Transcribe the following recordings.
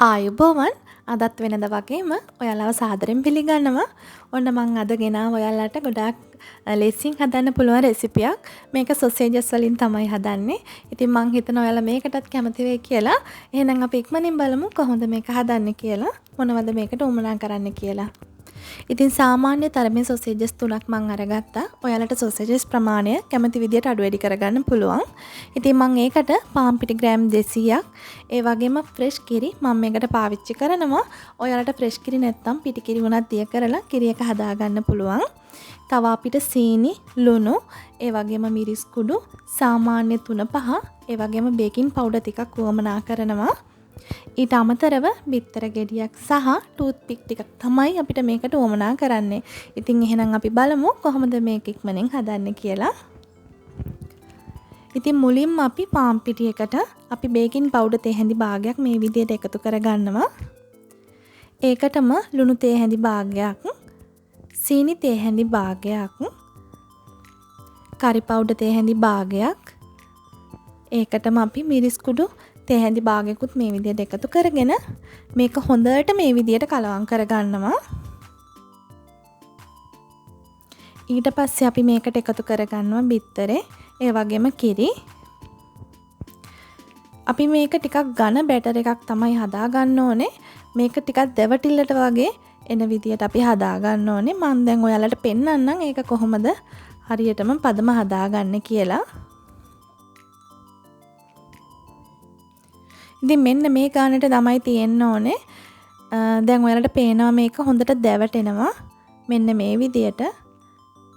ආයුබෝවන් අදත් වෙනද වගේම ඔයාලව සාදරයෙන් පිළිගන්නවා. ඔන්න මං අද ගෙනාව ඔයාලට ගොඩාක් ලේසියෙන් හදන්න පුළුවන් රෙසිපියක්. මේක සොසේජස් වලින් තමයි හදන්නේ. ඉතින් මං හිතනවා ඔයාලා මේකටත් කැමති වෙයි කියලා. එහෙනම් අපි ඉක්මනින් බලමු කොහොමද මේක හදන්නේ කියලා. මොනවද මේකට උමනා කරන්න කියලා. ඉතින් සාමාන්‍ය තරමේ සොසේජස් 3ක් මං අරගත්තා. ඔයාලට සොසේජස් ප්‍රමාණය කැමති විදියට අඩු වැඩි කරගන්න පුළුවන්. ඉතින් මං ඒකට පාන් පිටි ග්‍රෑම් 200ක් ඒ වගේම ෆ්‍රෙෂ් කිරි මම මේකට පාවිච්චි කරනවා. ඔයාලට ෆ්‍රෙෂ් කිරි නැත්නම් පිටි කිරි වුණත් දිය කරලා කිරි එක හදා ගන්න පුළුවන්. තව අපිට සීනි, ලුණු, ඒ වගේම මිරිස් කුඩු සාමාන්‍ය 3-5, ඒ වගේම බේකින් පවුඩර් ටිකක් වුවමනා කරනවා. ඊට අමතරව බිත්තර ගෙඩියක් සහ ටූත් පික් ටිකක් තමයි අපිට මේකට වුවමනා කරන්නේ. ඉතින් එහෙනම් අපි බලමු කොහොමද මේක ඉක්මනින් හදන්නේ කියලා. ඉතින් මුලින්ම අපි පාන් පිටියකට අපි බේකින් පවුඩර් තේ හැඳි භාගයක් මේ විදිහට එකතු කරගන්නවා. ඒකටම ලුණු තේ හැඳි භාගයක්, සීනි තේ හැඳි භාගයක්, කරි පවුඩර් තේ හැඳි භාගයක්, ඒකටම අපි මිරිස් කුඩු තේ හැඳි භාගයකුත් මේ විදිහට එකතු කරගෙන මේක හොඳට මේ විදිහට කලවම් කරගන්නවා. ඊට පස්සේ අපි මේකට එකතු කරගන්නවා බිත්තරේ, ඒ වගේම කිරි. අපි මේක ටිකක් ඝන බැටර් එකක් තමයි හදා ගන්න ඕනේ. මේක ටිකක් දෙවටිල්ලට වගේ එන විදියට අපි හදා ගන්න ඕනේ. මම දැන් ඔයාලට පෙන්නන්නම් ඒක කොහොමද හරියටම පදම හදාගන්නේ කියලා. ඉතින් මෙන්න මේ ගානට තමයි තියෙන්න ඕනේ. දැන් ඔයාලට පේනවා මේක හොඳට දැවටෙනවා. මෙන්න මේ විදියට.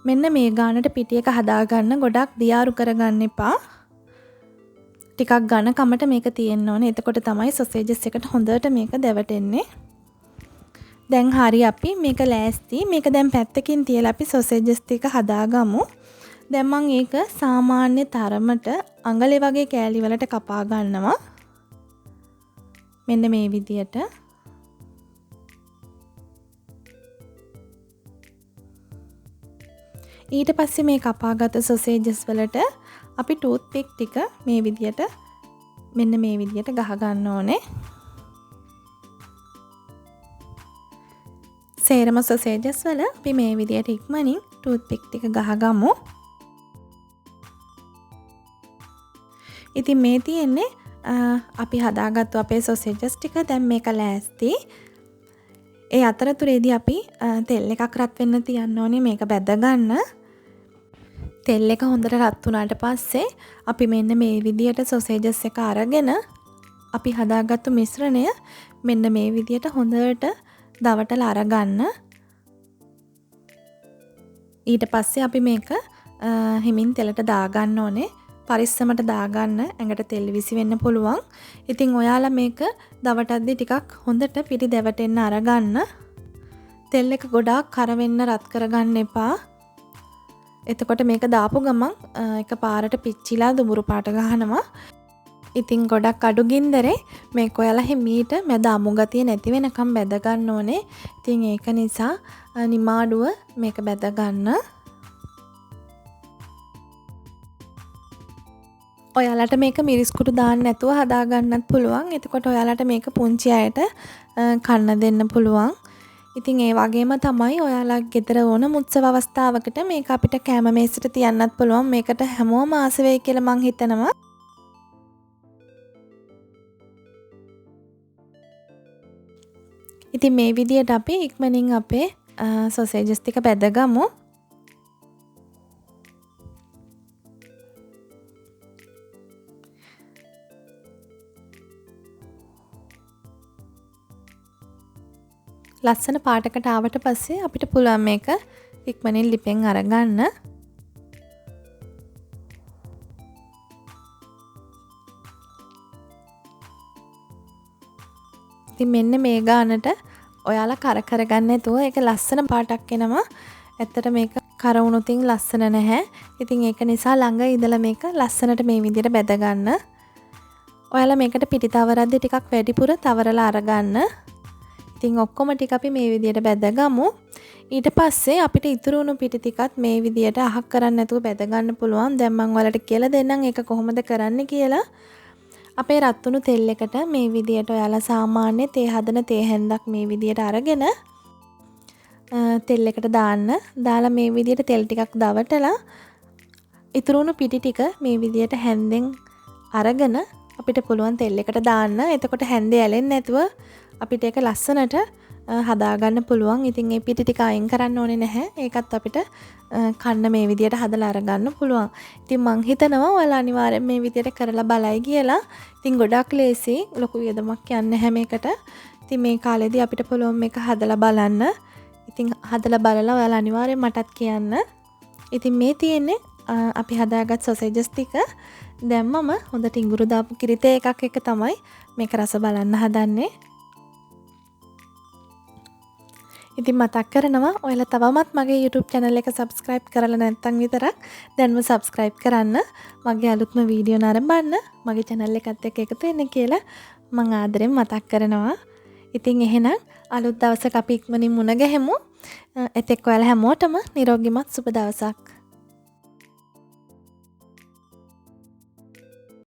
මෙන්න මේ ගානට පිටි එක හදාගන්න ගොඩක් දියාරු කරගන්න එපා. ටිකක් ඝනකමට මේක තියෙන්න ඕනේ. එතකොට තමයි සොසේජස් එකට හොඳට මේක දැවටෙන්නේ. දැන් හරි අපි මේක ලෑස්ති. මේක දැන් පැත්තකින් තියලා අපි සොසේජස් ටික හදාගමු. දැන් මම ඒක සාමාන්‍ය තරමට අඟලේ වගේ කෑලි වලට කපා ගන්නවා. මෙන්න මේ විදියට. ඊට පස්සේ මේ කපාගත් සොසේජස් වලට අපි ටූත් පික් ටික මේ විදියට මෙන්න මේ විදියට ගහ ගන්න ඕනේ. සේරම සොසේජස් වල අපි මේ විදියට ඉක්මනින් ටූත් පික් ටික ගහගමු. ඉතින් මේ තියෙන්නේ අපි හදාගත්තු අපේ සොසේජස් ටික. දැන් මේක ලෑස්ති. ඒ අතරතුරේදී අපි තෙල් එකක් රත් වෙන්න තියන්න ඕනේ මේක බැද ගන්න. තෙල් එක හොඳට රත් වුණාට පස්සේ අපි මෙන්න මේ විදියට සොසේජස් එක අරගෙන අපි හදාගත්තු මිශ්‍රණය මෙන්න මේ විදියට හොඳට දවටලා අරගන්න. ඊට පස්සේ අපි මේක හිමින් තෙලට දාගන්න ඕනේ. පරිස්සමට දාගන්න, ඇඟට තෙල් විසි වෙන්න පුළුවන්. ඉතින් ඔයාලා මේක දවටද්දි ටිකක් හොඳට පිටි දැවටෙන්න අරගන්න. තෙල් එක ගොඩාක් කර වෙන්න රත් කරගන්න එපා. එතකොට මේක දාපු ගමන් එකපාරට පිච්චිලා දුඹුරු පාට ගහනවා. ඉතින් ගොඩක් අඩු ගින්දරේ මේක ඔයාලා හිමීට මැද අමු ගතිය නැති වෙනකම් බැද ගන්න ඕනේ. ඉතින් ඒක නිසා නිමාඩුව මේක බැද ගන්න. ඔයාලට මේක මිරිස් කුඩු දාන්න නැතුව හදා ගන්නත් පුළුවන්. එතකොට ඔයාලට මේක පුංචි අයට කන්න දෙන්න පුළුවන්. ඉතින් ඒ වගේම තමයි ඔයාලා ගෙදර ඕන උත්සව අවස්ථාවකට මේක අපිට කැම මේසෙට තියන්නත් පුළුවන්. මේකට හැමෝම ආස වෙයි කියලා මං හිතනවා. ඉතින් මේ විදියට අපි ඉක්මනින් අපේ සොසේජස් ටික බෙදගමු. ලස්සන පාටකට ආවට පස්සේ අපිට පුළුවන් මේක ඉක්මනින් ලිපෙන් අරගන්න. ඉතින් මෙන්න මේ ගානට ඔයාලා කර කරගන්න නැතුව ඒක ලස්සන පාටක් එනවා. ඇත්තට මේක කර වුණොතින් ලස්සන නැහැ. ඉතින් ඒක නිසා ළඟ ඉඳලා මේක ලස්සනට මේ විදිහට බැද ගන්න. ඔයාලා මේකට පිටි තවරද්දි ටිකක් වැඩිපුර තවරලා අරගන්න. ඉතින් ඔක්කොම ටික අපි මේ විදියට බැදගමු. ඊට පස්සේ අපිට ඉතුරු වුණු පිටි ටිකත් මේ විදියට අහක් කරන්න නැතුව බැද ගන්න පුළුවන්. දැන් මම ඔයාලට කියලා දෙන්නම් ඒක කොහොමද කරන්න කියලා. අපේ රත් වුණු තෙල් එකට මේ විදියට ඔයාලා සාමාන්‍ය තේ හදන තේ හැන්දක් මේ විදියට අරගෙන තෙල් එකට දාන්න. දාලා මේ විදියට තෙල් ටිකක් දවටලා ඉතුරු වුණු පිටි ටික මේ විදියට හැන්දෙන් අරගෙන අපිට පුළුවන් තෙල් එකට දාන්න. එතකොට හැන්දේ ඇලෙන්නේ නැතුව අපිට ඒක ලස්සනට හදාගන්න පුළුවන්. ඉතින් මේ පිටි ටික අයින් කරන්න ඕනේ නැහැ. ඒකත් අපිට කන්න මේ විදියට හදලා අරගන්න පුළුවන්. ඉතින් මං හිතනවා ඔයාලා අනිවාර්යෙන් මේ විදියට කරලා බලයි කියලා. ඉතින් ගොඩක් ලේසි. ලොකු වියදමක් යන්නේ නැහැ මේකට. ඉතින් මේ කාලේදී අපිට පුළුවන් මේක හදලා බලන්න. ඉතින් හදලා බලලා ඔයාලා අනිවාර්යෙන් මටත් කියන්න. ඉතින් මේ තියෙන්නේ අපි හදාගත් සොසේජස් ටික. දැන් මම හොඳට ඉඟුරු දාපු කිරිතේ එකක් එක තමයි මේක රස බලන්න හදන්නේ. ඉතින් මතක් කරනවා ඔයාලා තවමත් මගේ YouTube channel එක subscribe කරලා නැත්නම් විතරක් දැන්ම subscribe කරන්න. මගේ අලුත්ම වීඩියෝ නරඹන්න මගේ channel එකත් එක්ක එකතු වෙන්න කියලා මම ආදරෙන් මතක් කරනවා. ඉතින් එහෙනම් අලුත් දවසක අපි ඉක්මනින් මුණ ගැහෙමු. එතෙක් ඔයාලා හැමෝටම නිරෝගීමත් සුබ දවසක්.